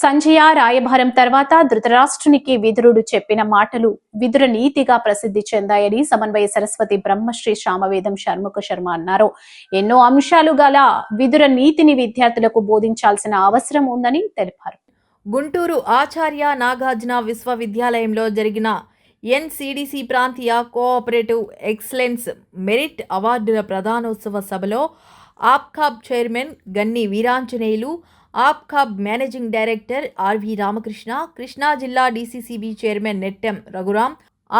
సంజయ రాయభారం తర్వాత ధృతరాష్ట్రునికి విదురుడు చెప్పిన మాటలు విదుర నీతిగా ప్రసిద్ధి చెందాయని సమన్వయ సరస్వతి బ్రహ్మశ్రీ సామవేదం షణ్ముఖ శర్మ అన్నారు. ఎన్నో అంశాలు గల విదుర నీతిని విద్యార్థులకు బోధించాల్సిన అవసరం ఉందని తెలిపారు. గుంటూరు ఆచార్య నాగార్జున విశ్వవిద్యాలయంలో జరిగిన ఎన్సిడిసి ప్రాంతీయ కోఆపరేటివ్ ఎక్సలెన్స్ మెరిట్ అవార్డుల ప్రధానోత్సవ సభలో APCOB chairman Ganni Veeranjaneyulu, APCOB managing director R V Ramakrishna, Krishna జిల్లా DCCB chairman Nettem Raghuram,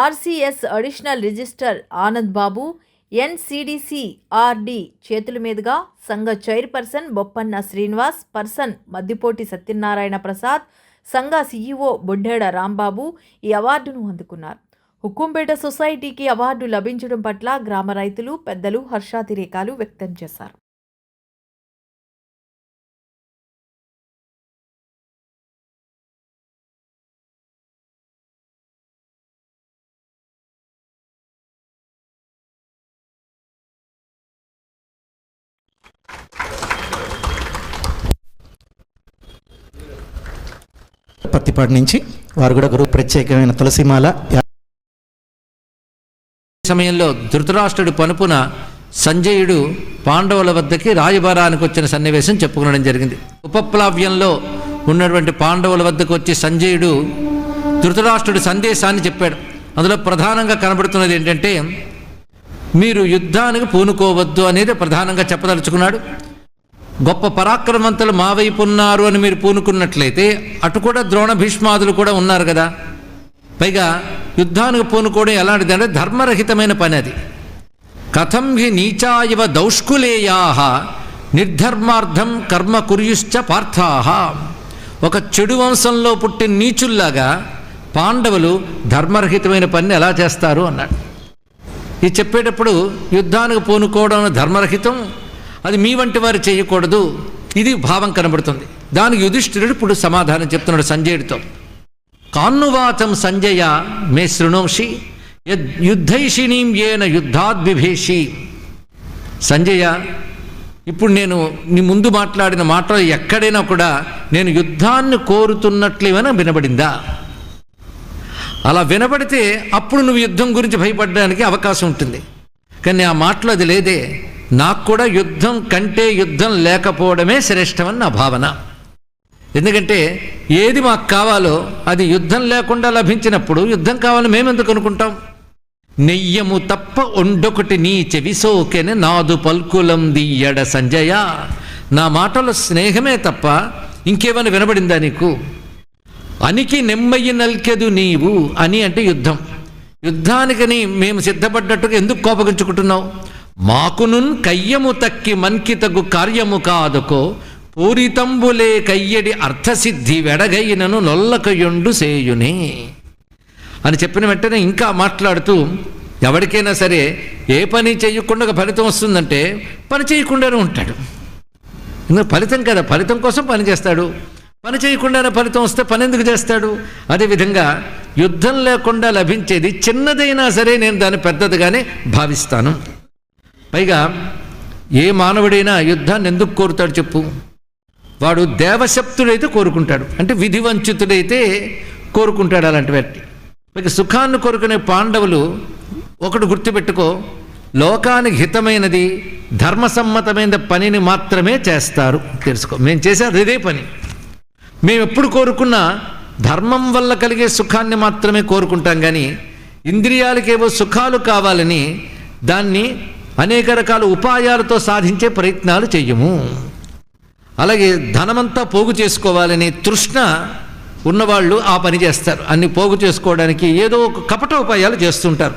RCS additional register Anand Babu, NCDC RD చేతుల మీదుగా సంఘ చైర్పర్సన్ బొప్పన్న శ్రీనివాస్, పర్సన్ మద్దిపోటి సత్యనారాయణ ప్రసాద్, సంఘ సిఇఓ బుడ్డేడ రాంబాబు ఈ అవార్డును అందుకున్నారు. హుకుంపేట సొసైటీకి అవార్డు లభించడం పట్ల గ్రామ రైతులు, పెద్దలు హర్షాతిరేకాలు వ్యక్తం చేశారు. పత్తిపాటి నుంచి వారు కూడా గురువు ప్రత్యేకమైన తులసిమాల. సమయంలో ధృతరాష్ట్రుడి పనుపున సంజయుడు పాండవుల వద్దకి రాయబారానికి వచ్చిన సన్నివేశం చెప్పుకోవడం జరిగింది. ఉపప్లావ్యంలో ఉన్నటువంటి పాండవుల వద్దకు వచ్చి సంజయుడు ధృతరాష్ట్రుడి సందేశాన్ని చెప్పాడు. అందులో ప్రధానంగా కనబడుతున్నది ఏంటంటే, మీరు యుద్ధానికి పూనుకోవద్దు అనేది ప్రధానంగా చెప్పదలుచుకున్నాడు. గొప్ప పరాక్రమవంతులు మా వైపు ఉన్నారు అని మీరు పూనుకున్నట్లయితే అటు కూడా ద్రోణ భీష్మాదులు కూడా ఉన్నారు కదా. పైగా యుద్ధానికి పూనుకోవడం ఎలాంటిదంటే ధర్మరహితమైన పని అది. కథం హి నీచాయవ దౌష్కులేయాహ నిర్ధర్మార్థం కర్మ కుర్యుశ్చ పార్థాహ. ఒక చెడు వంశంలో పుట్టిన నీచుల్లాగా పాండవులు ధర్మరహితమైన పని ఎలా చేస్తారు అన్నాడు. ఇది చెప్పేటప్పుడు యుద్ధానికి పూనుకోవడం ధర్మరహితం, అది మీ వంటి వారు చేయకూడదు, ఇది భావం కనబడుతుంది. దానికి యుధిష్ఠిరుడు ఇప్పుడు సమాధానం చెప్తున్నాడు సంజయుడితో. కాన్నువాచం సంజయ మే శృణోషి యుద్ధైషిణీం ఏన యుద్ధాద్విభేషి. సంజయ, ఇప్పుడు నేను నీ ముందు మాట్లాడిన మాటలు ఎక్కడైనా కూడా నేను యుద్ధాన్ని కోరుతున్నట్లేమైనా వినబడిందా? అలా వినబడితే అప్పుడు నువ్వు యుద్ధం గురించి భయపడడానికి అవకాశం ఉంటుంది. కానీ ఆ మాటలో అది లేదే. నాకు కూడా యుద్ధం కంటే యుద్ధం లేకపోవడమే శ్రేష్టమని నా భావన. ఎందుకంటే ఏది మాకు కావాలో అది యుద్ధం లేకుండా లభించినప్పుడు యుద్ధం కావాలని మేమెందుకు అనుకుంటాం? నెయ్యము తప్ప ఒండొకటి నీ చెవిసోకెని నాదు పల్కులం దియ్యడ సంజయ. నా మాటలో స్నేహమే తప్ప ఇంకేమైనా వినబడిందా నీకు? అనికి నెమ్మయ్యి నల్కెదు నీవు అని అంటే యుద్ధం. యుద్ధానికని మేము సిద్ధపడ్డట్టుగా ఎందుకు కోపగించుకుంటున్నావు? మాకునున్ కయ్యము తక్కి మన్కితగు కార్యము కాదుకో పూరితంబులే కయ్యడి అర్థసిద్ధి వెడగైనను నొల్లకయుండు సేయునే అని చెప్పిన వెంటనే ఇంకా మాట్లాడుతూ, ఎవరికైనా సరే ఏ పని చేయకుండా ఫలితం వస్తుందంటే పని చేయకుండానే ఉంటాడు. ఫలితం కదా, ఫలితం కోసం పని చేస్తాడు. పని చేయకుండానే ఫలితం వస్తే పని ఎందుకు చేస్తాడు? అదేవిధంగా యుద్ధం లేకుండా లభించేది చిన్నదైనా సరే నేను దాన్ని పెద్దదిగానే భావిస్తాను. పైగా ఏ మానవుడైనా యుద్ధాన్ని ఎందుకు కోరుతాడు చెప్పు? వాడు దేవశక్తుడైతే కోరుకుంటాడు, అంటే విధివంచితుడైతే కోరుకుంటాడు అలాంటి వ్యక్తి. పైగా సుఖాన్ని కోరుకునే పాండవులు ఒకటి గుర్తుపెట్టుకో, లోకానికి హితమైనది ధర్మసమ్మతమైన పనిని మాత్రమే చేస్తారు. తెలుసుకో, మేము చేసేది ఇదే పని. మేము ఎప్పుడు కోరుకున్నా ధర్మం వల్ల కలిగే సుఖాన్ని మాత్రమే కోరుకుంటాం. కానీ ఇంద్రియాలకేవో సుఖాలు కావాలని దాన్ని అనేక రకాల ఉపాయాలతో సాధించే ప్రయత్నాలు చెయ్యము. అలాగే ధనమంతా పోగు చేసుకోవాలని తృష్ణ ఉన్నవాళ్ళు ఆ పని చేస్తారు. అన్ని పోగు చేసుకోవడానికి ఏదో ఒక కపట ఉపాయాలు చేస్తుంటారు.